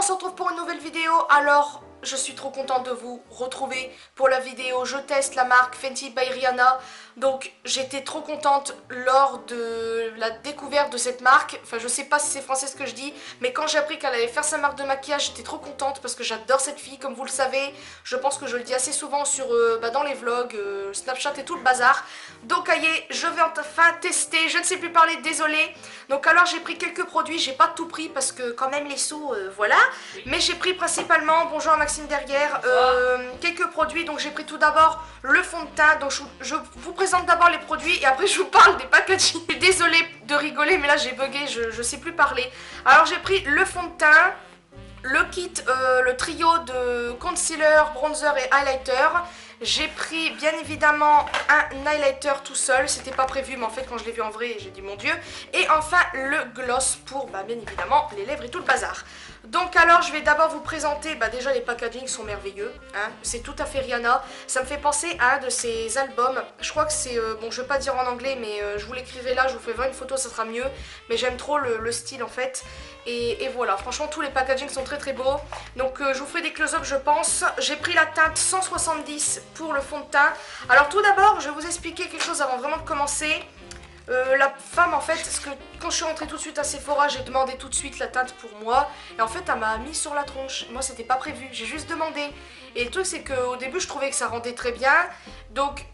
se retrouve pour une nouvelle vidéo. Alors, je suis trop contente de vous retrouver pour la vidéo. Je teste la marque Fenty by Rihanna. Donc, j'étais trop contente lors de la découverte de cette marque. Enfin, je sais pas si c'est français ce que je dis, mais quand j'ai appris qu'elle allait faire sa marque de maquillage, j'étais trop contente parce que j'adore cette fille, comme vous le savez. Je pense que je le dis assez souvent sur, dans les vlogs, Snapchat et tout le bazar. Donc, aïe, je vais enfin tester. Je ne sais plus parler, désolée. Donc, alors, j'ai pris quelques produits. J'ai pas tout pris parce que quand même les sous, voilà. Mais j'ai pris principalement, bonjour à Maxime derrière, quelques produits. Donc, j'ai pris tout d'abord le fond de teint. Donc, je vous présente d'abord les produits et après je vous parle des packaging. Je suis désolée de rigoler, mais là j'ai bugué, je sais plus parler. Alors j'ai pris le fond de teint, le kit, le trio de concealer, bronzer et highlighter. J'ai pris bien évidemment un highlighter tout seul, c'était pas prévu mais en fait quand je l'ai vu en vrai j'ai dit mon dieu. Et enfin le gloss pour bien évidemment les lèvres et tout le bazar. Donc alors je vais d'abord vous présenter, déjà les packaging sont merveilleux, hein. C'est tout à fait Rihanna, ça me fait penser à un de ses albums, je crois que c'est, bon je vais pas dire en anglais mais je vous l'écrirai là, je vous fais voir une photo ça sera mieux, mais j'aime trop le style en fait, et voilà, franchement tous les packaging sont très beaux, donc je vous ferai des close-up je pense. J'ai pris la teinte 170 pour le fond de teint. Alors tout d'abord je vais vous expliquer quelque chose avant vraiment de commencer. La femme en fait, parce que quand je suis rentrée tout de suite à Sephora, j'ai demandé tout de suite la teinte pour moi. Et en fait elle m'a mis sur la tronche. Moi c'était pas prévu, j'ai juste demandé. Et le truc c'est qu'au début je trouvais que ça rendait très bien. Donc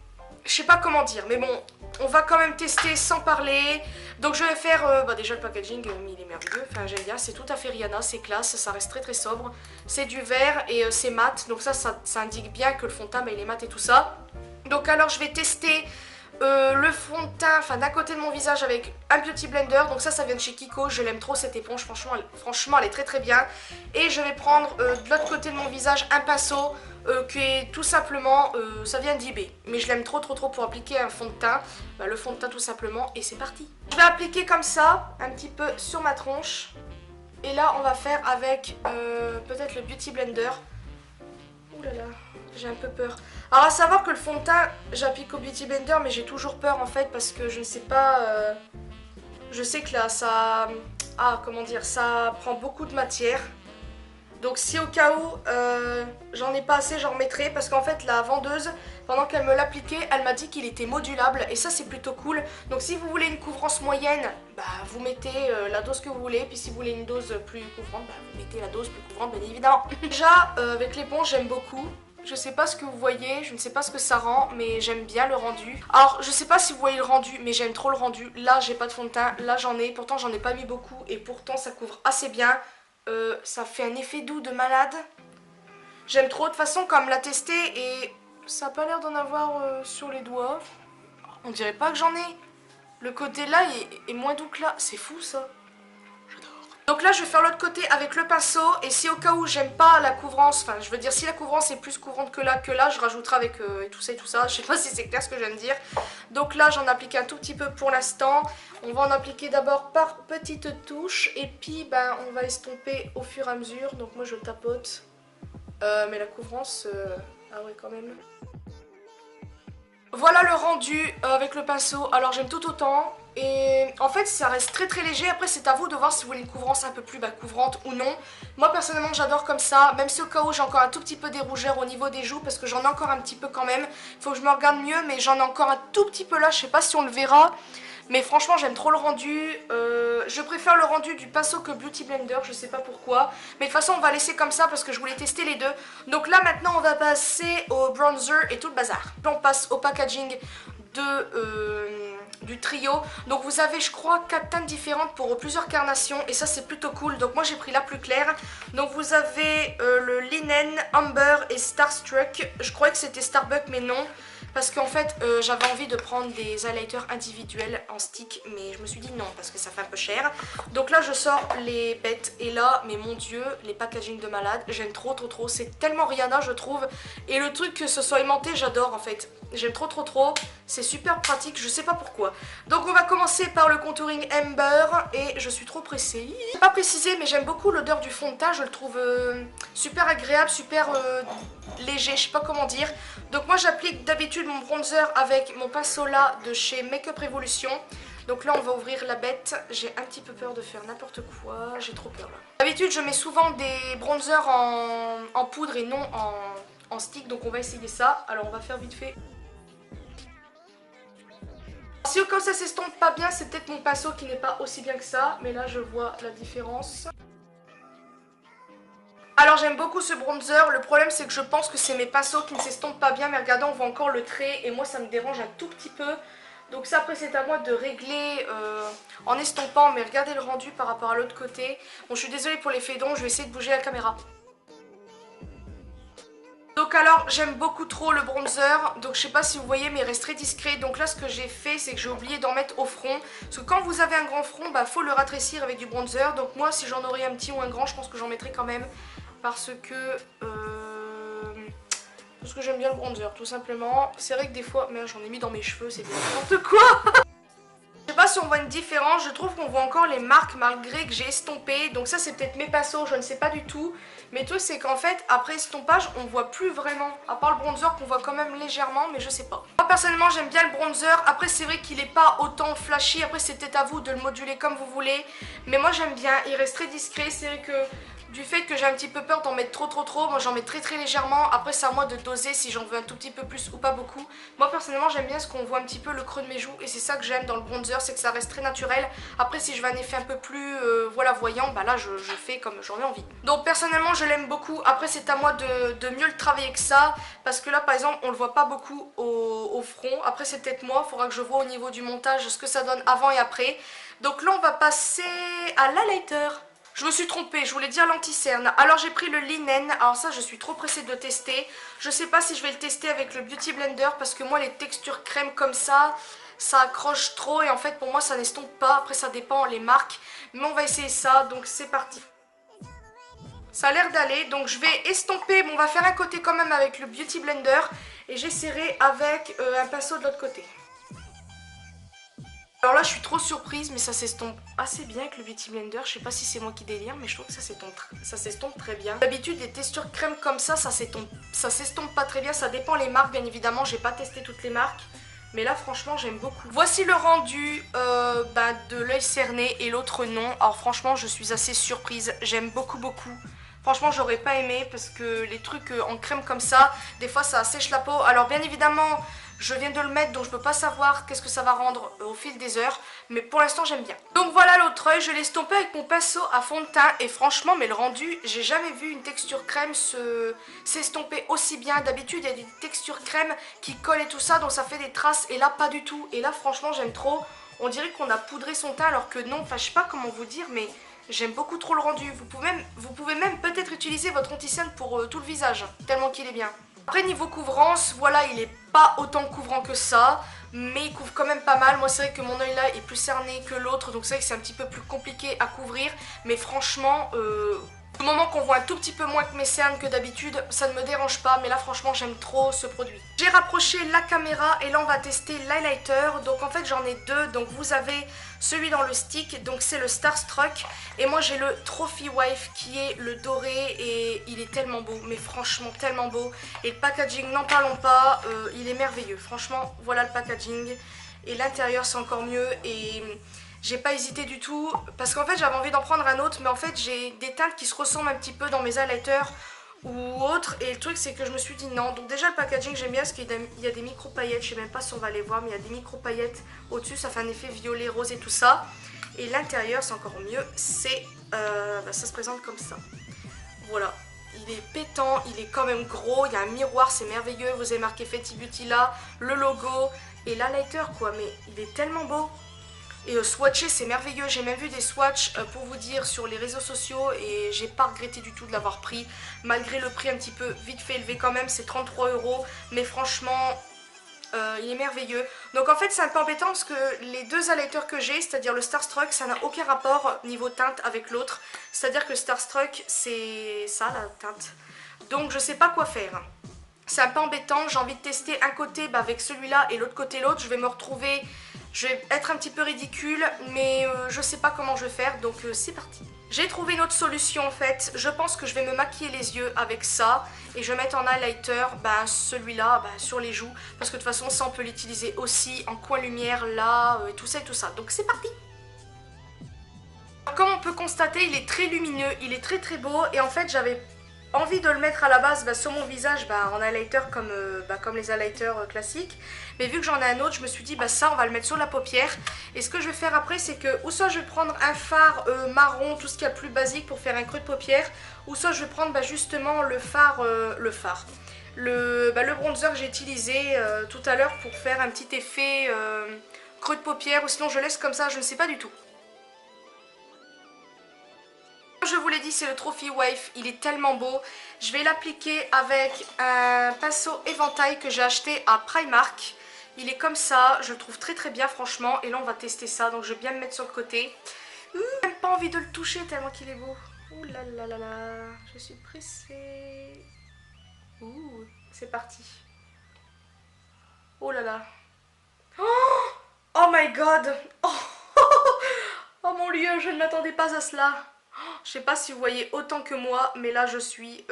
je sais pas comment dire, mais bon, on va quand même tester sans parler. Donc je vais faire, déjà le packaging, il est merveilleux, enfin j'aime bien, c'est tout à fait Rihanna, c'est classe, ça reste très sobre. C'est du vert et c'est mat, donc ça indique bien que le fond de teint il est mat et tout ça. Donc alors je vais tester le fond de teint, enfin d'un côté de mon visage avec un beauty blender, donc ça vient de chez Kiko, je l'aime trop cette éponge, franchement elle est très bien. Et je vais prendre de l'autre côté de mon visage un pinceau qui est tout simplement, ça vient d'eBay, mais je l'aime trop pour appliquer un fond de teint, le fond de teint tout simplement, et c'est parti. Je vais appliquer comme ça, un petit peu sur ma tronche, et là on va faire avec peut-être le beauty blender. Ouh là là, j'ai un peu peur. Alors à savoir que le fond de teint, j'applique au Beauty Blender, mais j'ai toujours peur en fait parce que je ne sais pas... je sais que là, ça... Ah, comment dire, ça prend beaucoup de matière. Donc si au cas où j'en ai pas assez, j'en remettrai parce qu'en fait la vendeuse, pendant qu'elle me l'appliquait, elle m'a dit qu'il était modulable et ça c'est plutôt cool. Donc si vous voulez une couvrance moyenne, vous mettez la dose que vous voulez, puis si vous voulez une dose plus couvrante, vous mettez la dose plus couvrante bien évidemment. Déjà avec l'éponge j'aime beaucoup. Je sais pas ce que vous voyez, je ne sais pas ce que ça rend, mais j'aime bien le rendu. Alors, je sais pas si vous voyez le rendu, mais j'aime trop le rendu. Là, j'ai pas de fond de teint, là j'en ai, pourtant j'en ai pas mis beaucoup, et pourtant ça couvre assez bien. Ça fait un effet doux de malade. J'aime trop, de toute façon, comme l'a testé, et ça a pas l'air d'en avoir sur les doigts. On dirait pas que j'en ai. Le côté là est moins doux que là, c'est fou ça. Donc là je vais faire l'autre côté avec le pinceau et si au cas où j'aime pas la couvrance, enfin je veux dire si la couvrance est plus couvrante que là je rajouterai avec et tout ça, je sais pas si c'est clair ce que je viens de dire. Donc là j'en applique un tout petit peu pour l'instant, on va en appliquer d'abord par petites touches et puis on va estomper au fur et à mesure, donc moi je tapote, mais la couvrance, ah ouais quand même. Voilà le rendu avec le pinceau, alors j'aime tout autant. Et en fait ça reste très léger, après c'est à vous de voir si vous voulez une couvrance un peu plus couvrante ou non. Moi personnellement j'adore comme ça, même si au cas où j'ai encore un tout petit peu des rougeurs au niveau des joues parce que j'en ai encore un petit peu quand même. Faut que je me regarde mieux mais j'en ai encore un tout petit peu là, je sais pas si on le verra. Mais franchement j'aime trop le rendu, je préfère le rendu du pinceau que Beauty Blender, je sais pas pourquoi. Mais de toute façon on va laisser comme ça parce que je voulais tester les deux. Donc là maintenant on va passer au bronzer et tout le bazar. On passe au packaging du trio. Donc vous avez je crois 4 teintes différentes pour plusieurs carnations et ça c'est plutôt cool. Donc moi j'ai pris la plus claire. Donc vous avez le Linen, Amber et Starstruck. Je croyais que c'était Starbuck mais non. Parce qu'en fait j'avais envie de prendre des highlighters individuels en stick, mais je me suis dit non parce que ça fait un peu cher. Donc là je sors les bêtes et là, mais mon dieu, les packaging de malade, j'aime trop, c'est tellement Rihanna je trouve. Et le truc que ce soit aimanté j'adore en fait, j'aime trop, c'est super pratique, je sais pas pourquoi. Donc on va commencer par le contouring Amber et je suis trop pressée. Pas précisé mais j'aime beaucoup l'odeur du fond de teint, je le trouve super agréable, super léger, je sais pas comment dire. Donc moi j'applique d'habitude mon bronzer avec mon pinceau là de chez Make Up Revolution. Donc là on va ouvrir la bête. J'ai un petit peu peur de faire n'importe quoi, j'ai trop peur là. D'habitude je mets souvent des bronzers en poudre et non en stick, donc on va essayer ça. Alors on va faire vite fait. Si au cas où ça s'estompe pas bien, c'est peut-être mon pinceau qui n'est pas aussi bien que ça, mais là je vois la différence. Alors j'aime beaucoup ce bronzer, le problème c'est que je pense que c'est mes pinceaux qui ne s'estompent pas bien, mais regardez on voit encore le trait et moi ça me dérange un tout petit peu. Donc ça après c'est à moi de régler en estompant, mais regardez le rendu par rapport à l'autre côté. Bon je suis désolée pour l'effet d'ombre, je vais essayer de bouger la caméra. Donc alors j'aime beaucoup trop le bronzer, donc je sais pas si vous voyez mais il reste très discret. Donc là ce que j'ai fait c'est que j'ai oublié d'en mettre au front, parce que quand vous avez un grand front bah faut le rafraîcir avec du bronzer. Donc moi si j'en aurais un petit ou un grand je pense que j'en mettrais quand même, parce que j'aime bien le bronzer tout simplement. C'est vrai que des fois, mais j'en ai mis dans mes cheveux, c'est bien n'importe quoi. Je sais pas si on voit une différence, je trouve qu'on voit encore les marques malgré que j'ai estompé. Donc ça c'est peut-être mes pinceaux, je ne sais pas du tout. Mais le truc c'est qu'en fait après estompage on voit plus vraiment, à part le bronzer qu'on voit quand même légèrement, mais je sais pas. Moi personnellement j'aime bien le bronzer, après c'est vrai qu'il est pas autant flashy, après c'est peut-être à vous de le moduler comme vous voulez. Mais moi j'aime bien, il reste très discret, c'est vrai que du fait que j'ai un petit peu peur d'en mettre trop, moi j'en mets très légèrement. Après c'est à moi de doser si j'en veux un tout petit peu plus ou pas beaucoup. Moi personnellement j'aime bien ce qu'on voit un petit peu le creux de mes joues, et c'est ça que j'aime dans le bronzer, c'est que ça reste très naturel. Après si je veux un effet un peu plus voilà voyant, bah là je fais comme j'en ai envie. Donc personnellement je l'aime beaucoup. Après c'est à moi de mieux le travailler que ça, parce que là par exemple on le voit pas beaucoup au front. Après c'est peut-être moi, il faudra que je vois au niveau du montage ce que ça donne avant et après. Donc là on va passer à l'highlighter. Je me suis trompée, je voulais dire l'anti-cerne. Alors j'ai pris le linen, alors ça je suis trop pressée de le tester. Je sais pas si je vais le tester avec le Beauty Blender, parce que moi les textures crème comme ça accroche trop et en fait pour moi ça n'estompe pas. Après ça dépend les marques, mais on va essayer ça, donc c'est parti. Ça a l'air d'aller, donc je vais estomper, bon on va faire un côté quand même avec le Beauty Blender et j'essaierai avec un pinceau de l'autre côté. Alors là je suis trop surprise, mais ça s'estompe assez bien avec le Beauty Blender. Je sais pas si c'est moi qui délire, mais je trouve que ça s'estompe très bien. D'habitude les textures crème comme ça s'estompe pas très bien. Ça dépend les marques bien évidemment, j'ai pas testé toutes les marques, mais là franchement j'aime beaucoup. Voici le rendu de l'œil cerné et l'autre non. Alors franchement je suis assez surprise, j'aime beaucoup. Franchement j'aurais pas aimé, parce que les trucs en crème comme ça, des fois ça assèche la peau. Alors bien évidemment je viens de le mettre, donc je peux pas savoir qu'est-ce que ça va rendre au fil des heures, mais pour l'instant j'aime bien. Donc voilà l'autre œil, je l'ai estompé avec mon pinceau à fond de teint, et franchement mais le rendu, j'ai jamais vu une texture crème s'estomper aussi bien. D'habitude il y a des textures crème qui collent et tout ça, donc ça fait des traces, et là pas du tout. Et là franchement j'aime trop, on dirait qu'on a poudré son teint alors que non, enfin je sais pas comment vous dire, mais j'aime beaucoup trop le rendu. Vous pouvez même peut-être utiliser votre anti-cerne pour tout le visage, tellement qu'il est bien. Après niveau couvrance, voilà, il est pas autant couvrant que ça, mais il couvre quand même pas mal. Moi c'est vrai que mon œil là est plus cerné que l'autre, donc c'est vrai que c'est un petit peu plus compliqué à couvrir, mais franchement au moment qu'on voit un tout petit peu moins que mes cernes que d'habitude, ça ne me dérange pas, mais là franchement j'aime trop ce produit. J'ai rapproché la caméra et là on va tester l'highlighter. Donc en fait j'en ai deux, donc vous avez celui dans le stick, donc c'est le Starstruck, et moi j'ai le Trophy Wife qui est le doré, et il est tellement beau, mais franchement tellement beau. Et le packaging, n'en parlons pas, il est merveilleux. Franchement voilà le packaging, et l'intérieur c'est encore mieux, et j'ai pas hésité du tout, parce qu'en fait j'avais envie d'en prendre un autre, mais en fait j'ai des teintes qui se ressemblent un petit peu dans mes highlighters ou autres, et le truc c'est que je me suis dit non. Donc déjà le packaging j'aime bien, parce qu'il y a des micro paillettes, je sais même pas si on va les voir, mais il y a des micro paillettes au dessus, ça fait un effet violet, rose et tout ça. Et l'intérieur c'est encore mieux, c'est ça se présente comme ça, voilà. Il est pétant, il est quand même gros, il y a un miroir, c'est merveilleux, vous avez marqué Fenty Beauty là, le logo, et l'highlighter quoi, mais il est tellement beau. Et swatcher c'est merveilleux, j'ai même vu des swatchs pour vous dire sur les réseaux sociaux, et j'ai pas regretté du tout de l'avoir pris, malgré le prix un petit peu vite fait élevé quand même, c'est 33 €, mais franchement il est merveilleux. Donc en fait c'est un peu embêtant parce que les deux highlighters que j'ai, c'est-à-dire le Starstruck, ça n'a aucun rapport niveau teinte avec l'autre, c'est-à-dire que le Starstruck c'est ça la teinte, donc je sais pas quoi faire. C'est un peu embêtant, j'ai envie de tester un côté avec celui-là et l'autre côté l'autre, je vais me retrouver, je vais être un petit peu ridicule, mais je sais pas comment je vais faire, donc c'est parti. J'ai trouvé une autre solution en fait. Je pense que je vais me maquiller les yeux avec ça. Et je vais mettre en highlighter celui-là sur les joues. Parce que de toute façon ça on peut l'utiliser aussi en coin lumière là, et tout ça et tout ça. Donc c'est parti. Comme on peut constater, il est très lumineux, il est très très beau. Et en fait j'avais envie de le mettre à la base sur mon visage en highlighter comme les highlighters classiques. Mais vu que j'en ai un autre, je me suis dit ça on va le mettre sur la paupière. Et ce que je vais faire après c'est que ou soit je vais prendre un fard marron, tout ce qu'il y a de plus basique pour faire un creux de paupière. Ou soit je vais prendre justement le bronzer que j'ai utilisé tout à l'heure pour faire un petit effet creux de paupière. Ou sinon je laisse comme ça, je ne sais pas du tout. Je vous l'ai dit, c'est le Trophy Wave, il est tellement beau. Je vais l'appliquer avec un pinceau éventail que j'ai acheté à Primark. Il est comme ça, je le trouve très très bien franchement. Et là on va tester ça, donc je vais bien me mettre sur le côté. J'ai même pas envie de le toucher tellement qu'il est beau. Ouh là là là là, je suis pressée. Ouh, c'est parti. Oh là là. Oh my god. Oh mon lieu, je ne m'attendais pas à cela. Je sais pas si vous voyez autant que moi, mais là je suis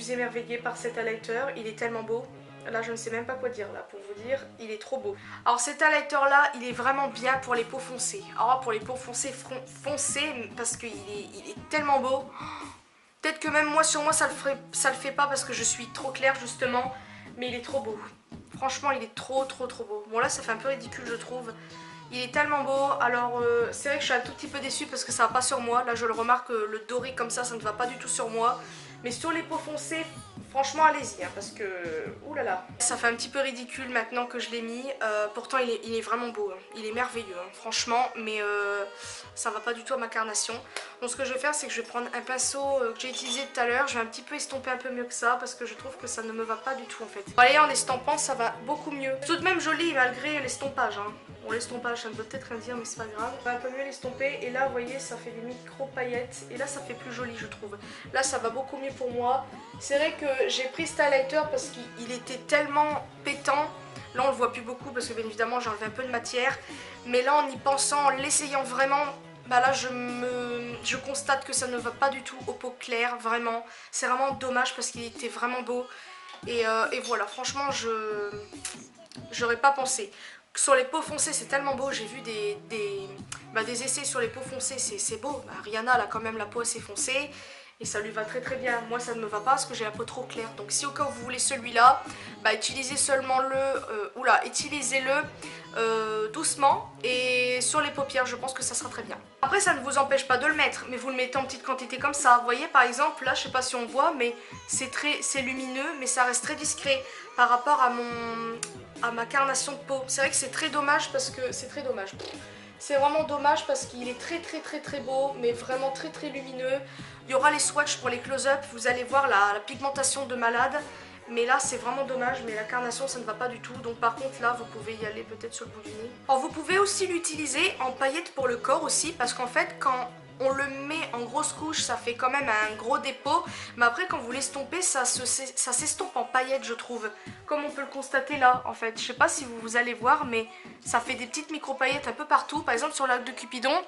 émerveillée par cet highlighter. Il est tellement beau. Là je ne sais même pas quoi dire là pour vous dire, il est trop beau. Alors cet highlighter là, il est vraiment bien pour les peaux foncées. Alors pour les peaux foncées, parce qu'il est tellement beau. Peut-être que même moi sur moi ça le fait pas parce que je suis trop claire justement. Mais il est trop beau. Franchement il est trop beau. Bon là ça fait un peu ridicule je trouve. Il est tellement beau. Alors c'est vrai que je suis un tout petit peu déçue parce que ça va pas sur moi. Là je le remarque, le doré comme ça ne va pas du tout sur moi. Mais sur les peaux foncées, franchement allez-y parce que oulala. Ça fait un petit peu ridicule maintenant que je l'ai mis. Pourtant il est vraiment beau, il est merveilleux franchement. Mais ça va pas du tout à ma carnation. Donc ce que je vais faire c'est que je vais prendre un pinceau que j'ai utilisé tout à l'heure. Je vais un petit peu estomper un peu mieux que ça parce que je trouve que ça ne me va pas du tout en fait. Bon, allez, en estampant ça va beaucoup mieux. Tout de même joli malgré l'estompage. Bon l'estompage ça ne veut peut-être rien dire mais c'est pas grave. On va un peu mieux l'estomper et là vous voyez ça fait des micro paillettes. Et là ça fait plus joli je trouve. Là ça va beaucoup mieux pour moi. C'est vrai que j'ai pris ce highlighter parce qu'il était tellement pétant. Là on le voit plus beaucoup parce que bien évidemment j'ai enlevé un peu de matière. Mais là en y pensant, en l'essayant vraiment, là je constate que ça ne va pas du tout aux peaux claires, vraiment. C'est vraiment dommage parce qu'il était vraiment beau. Et voilà, franchement j'aurais pas pensé. Sur les peaux foncées c'est tellement beau, j'ai vu des essais sur les peaux foncées, c'est beau. Rihanna elle a quand même la peau assez foncée. Et ça lui va très très bien. Moi ça ne me va pas parce que j'ai la peau trop claire. Donc si au cas où vous voulez celui-là, utilisez seulement utilisez-le doucement et sur les paupières, je pense que ça sera très bien. Après ça ne vous empêche pas de le mettre, mais vous le mettez en petite quantité comme ça. Vous voyez par exemple là, je sais pas si on voit, mais c'est lumineux, mais ça reste très discret par rapport à ma carnation de peau. C'est vrai que c'est très dommage parce que c'est très dommage. C'est vraiment dommage parce qu'il est très beau, mais vraiment très lumineux. Il y aura les swatchs pour les close-up, vous allez voir la pigmentation de malade. Mais là c'est vraiment dommage, mais la carnation ça ne va pas du tout. Donc par contre là vous pouvez y aller peut-être sur le bout du nez. Alors vous pouvez aussi l'utiliser en paillettes pour le corps aussi, parce qu'en fait quand on le met en grosse couche, ça fait quand même un gros dépôt. Mais après quand vous l'estompez, ça s'estompe en paillettes je trouve. Comme on peut le constater là en fait. Je sais pas si vous allez voir, mais ça fait des petites micro paillettes un peu partout. Par exemple sur l'arc de Cupidon,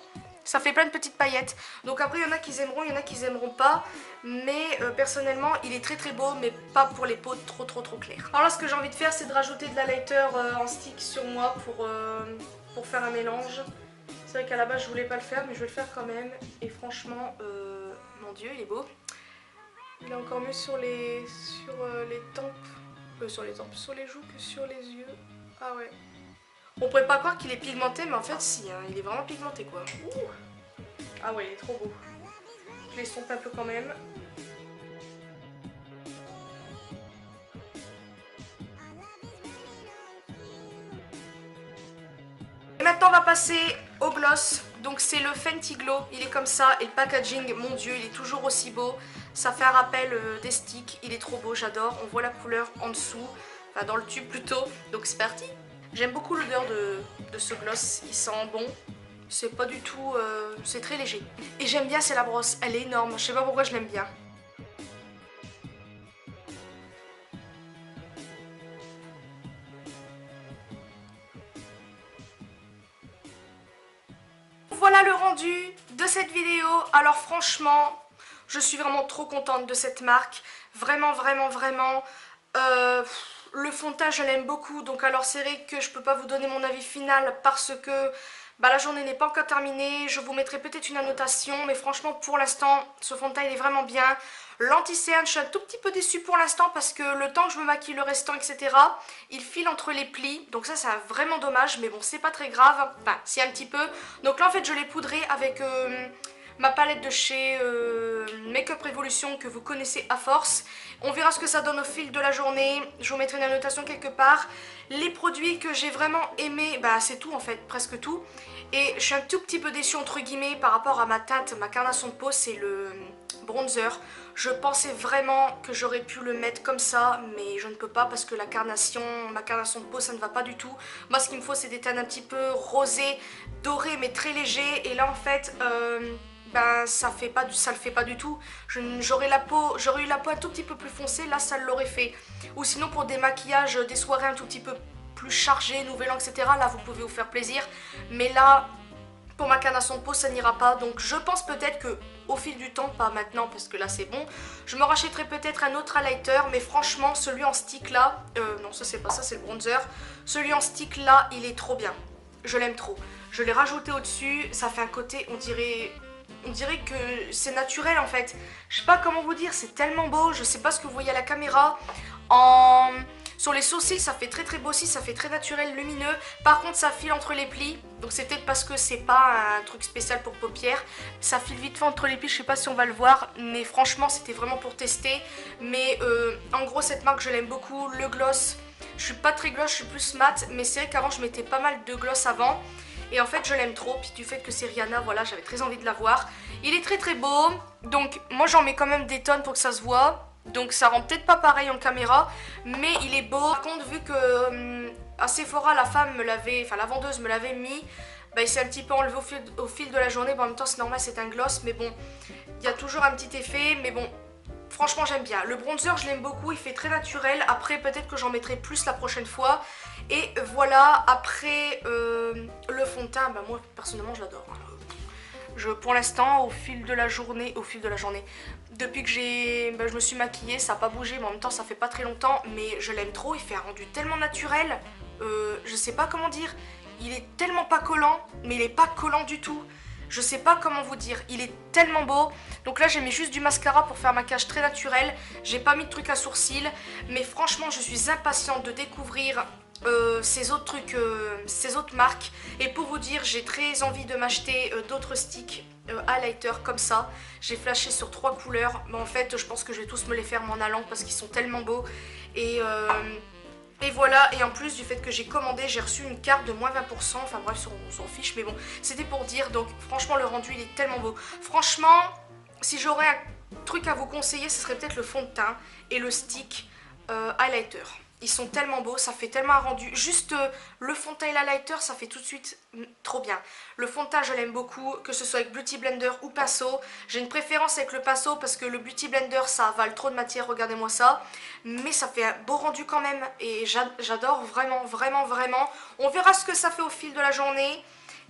ça fait plein de petites paillettes. Donc après il y en a qui aimeront, il y en a qui aimeront pas. Mais personnellement il est très beau, mais pas pour les peaux trop claires. Alors là ce que j'ai envie de faire c'est de rajouter de l'highlighter en stick sur moi pour faire un mélange. C'est vrai qu'à la base je voulais pas le faire, mais je vais le faire quand même. Et franchement, mon dieu, il est beau. Il est encore mieux sur les tempes, sur les joues que sur les yeux. Ah ouais. On pourrait pas croire qu'il est pigmenté, mais en fait si, il est vraiment pigmenté quoi. Ouh. Ah ouais, il est trop beau. Je l'estompe un peu quand même. Et maintenant on va passer au gloss. Donc c'est le Fenty Glow, il est comme ça. Et le packaging, mon dieu, il est toujours aussi beau. Ça fait un rappel des sticks, il est trop beau, j'adore. On voit la couleur en dessous, enfin dans le tube plutôt. Donc c'est parti. J'aime beaucoup l'odeur de ce gloss, il sent bon. C'est pas du tout, c'est très léger. Et j'aime bien, c'est la brosse, elle est énorme. Je sais pas pourquoi je l'aime bien. Voilà le rendu de de cette vidéo. Alors franchement, je suis vraiment trop contente de cette marque. Vraiment, vraiment, vraiment. Le fond de teint, je l'aime beaucoup. Donc alors c'est vrai que je peux pas vous donner mon avis final parce que la journée n'est pas encore terminée. Je vous mettrai peut-être une annotation. Mais franchement, pour l'instant, ce fond de teint, il est vraiment bien. L'anti-cerne, je suis un tout petit peu déçue pour l'instant parce que le temps que je me maquille le restant, etc., il file entre les plis. Donc ça, c'est vraiment dommage. Mais bon, c'est pas très grave. Enfin, si un petit peu. Donc là, en fait, je l'ai poudré avec ma palette de chez Make Up Revolution que vous connaissez à force. On verra ce que ça donne au fil de la journée. Je vous mettrai une annotation quelque part. Les produits que j'ai vraiment aimés, c'est tout en fait, presque tout. Et je suis un tout petit peu déçue entre guillemets par rapport à ma teinte, ma carnation de peau, c'est le bronzer. Je pensais vraiment que j'aurais pu le mettre comme ça, mais je ne peux pas parce que ma carnation de peau, ça ne va pas du tout. Moi, ce qu'il me faut, c'est des teintes un petit peu rosées, dorées, mais très légers. Et là, en fait, ça le fait pas du tout. J'aurais eu la peau un tout petit peu plus foncée, là, ça l'aurait fait. Ou sinon, pour des maquillages, des soirées un tout petit peu plus chargées, nouvel an, etc., là, vous pouvez vous faire plaisir. Mais là, pour ma carnation de peau, ça n'ira pas. Donc je pense peut-être que au fil du temps, pas maintenant parce que là c'est bon, je me rachèterai peut-être un autre highlighter. Mais franchement, celui en stick là, non ça c'est pas ça, c'est le bronzer. Celui en stick là, il est trop bien. Je l'aime trop. Je l'ai rajouté au-dessus, ça fait un côté, on dirait que c'est naturel en fait. Je sais pas comment vous dire, c'est tellement beau. Je sais pas ce que vous voyez à la caméra. Sur les sourcils, ça fait très très beau aussi, ça fait très naturel, lumineux. Par contre, ça file entre les plis. Donc c'est peut-être parce que c'est pas un truc spécial pour paupières. Ça file vite fait entre les plis, je sais pas si on va le voir. Mais franchement, c'était vraiment pour tester. Mais en gros, cette marque, je l'aime beaucoup. Le gloss, je suis pas très gloss, je suis plus mat. Mais c'est vrai qu'avant, je mettais pas mal de gloss avant. Et en fait, je l'aime trop. Puis du fait que c'est Rihanna, voilà, j'avais très envie de l'avoir. Il est très très beau. Donc moi, j'en mets quand même des tonnes pour que ça se voit. Donc ça rend peut-être pas pareil en caméra, mais il est beau. Par contre, vu que à Sephora, la vendeuse me l'avait mis, il s'est un petit peu enlevé au fil de la journée. En même temps, c'est normal, c'est un gloss, mais bon, il y a toujours un petit effet. Mais bon, franchement, j'aime bien. Le bronzer, je l'aime beaucoup, il fait très naturel. Après, peut-être que j'en mettrai plus la prochaine fois. Et voilà, après, le fond de teint, moi, personnellement, je l'adore. Pour l'instant, au fil de la journée, depuis que je me suis maquillée, ça n'a pas bougé, mais en même temps ça fait pas très longtemps, mais je l'aime trop, il fait un rendu tellement naturel, je sais pas comment dire, il est tellement pas collant, mais il est pas collant du tout, je sais pas comment vous dire, il est tellement beau. Donc là j'ai mis juste du mascara pour faire un maquillage très naturel, j'ai pas mis de trucs à sourcils, mais franchement je suis impatiente de découvrir ces autres trucs, ces autres marques. Et pour vous dire, j'ai très envie de m'acheter d'autres sticks highlighter comme ça. J'ai flashé sur 3 couleurs, mais en fait je pense que je vais tous me les faire en allant parce qu'ils sont tellement beaux. Et voilà, et en plus du fait que j'ai commandé, j'ai reçu une carte de moins 20%, enfin bref, on s'en fiche, mais bon, c'était pour dire. Donc franchement le rendu il est tellement beau. Franchement, si j'aurais un truc à vous conseiller, ce serait peut-être le fond de teint et le stick highlighter. Ils sont tellement beaux, ça fait tellement un rendu. Juste le fond de teint et l'highlighter, ça fait tout de suite trop bien. Le fond de teint, je l'aime beaucoup, que ce soit avec Beauty Blender ou pinceau. J'ai une préférence avec le pinceau parce que le Beauty Blender, ça avale trop de matière, regardez-moi ça. Mais ça fait un beau rendu quand même et j'adore vraiment, vraiment, vraiment. On verra ce que ça fait au fil de la journée.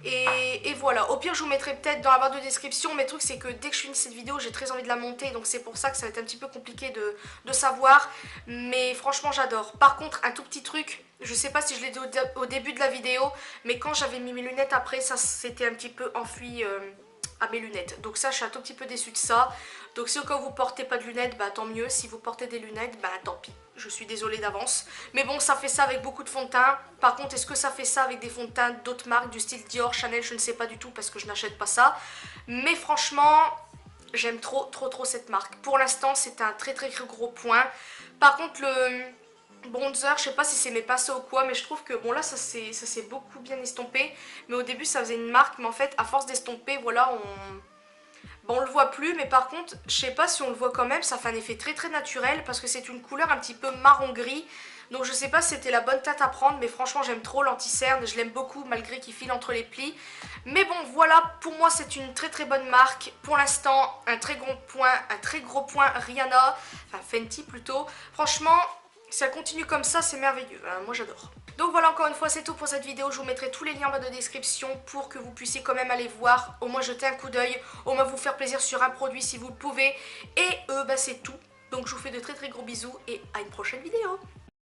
Et voilà, au pire je vous mettrai peut-être dans la barre de description, mais le truc c'est que dès que je finis cette vidéo j'ai très envie de la monter, donc c'est pour ça que ça va être un petit peu compliqué de savoir, mais franchement j'adore. Par contre un tout petit truc, je sais pas si je l'ai dit au début de la vidéo, mais quand j'avais mis mes lunettes après ça s'était un petit peu enfui à mes lunettes, donc ça je suis un tout petit peu déçue de ça. Donc si au cas où vous portez pas de lunettes, tant mieux. Si vous portez des lunettes, tant pis. Je suis désolée d'avance. Mais bon, ça fait ça avec beaucoup de fond de teint. Par contre, est-ce que ça fait ça avec des fonds de teint d'autres marques, du style Dior, Chanel? Je ne sais pas du tout parce que je n'achète pas ça. Mais franchement, j'aime trop, trop, trop cette marque. Pour l'instant, c'est un très, très gros point. Par contre, le bronzer, je sais pas si c'est mes pinceaux ou quoi, mais je trouve que, bon là, ça s'est beaucoup bien estompé. Mais au début, ça faisait une marque. Mais en fait, à force d'estomper, voilà, on le voit plus, mais par contre, je sais pas si on le voit quand même, ça fait un effet très très naturel parce que c'est une couleur un petit peu marron-gris. Donc je sais pas si c'était la bonne teinte à prendre, mais franchement j'aime trop l'anti-cerne, je l'aime beaucoup malgré qu'il file entre les plis. Mais bon voilà, pour moi c'est une très très bonne marque. Pour l'instant, un très gros point Rihanna, enfin Fenty plutôt. Franchement, si elle continue comme ça, c'est merveilleux, moi j'adore. Donc voilà, encore une fois c'est tout pour cette vidéo, je vous mettrai tous les liens en bas de description pour que vous puissiez quand même aller voir, au moins jeter un coup d'œil, au moins vous faire plaisir sur un produit si vous le pouvez. Et bah c'est tout, donc je vous fais de très très gros bisous et à une prochaine vidéo.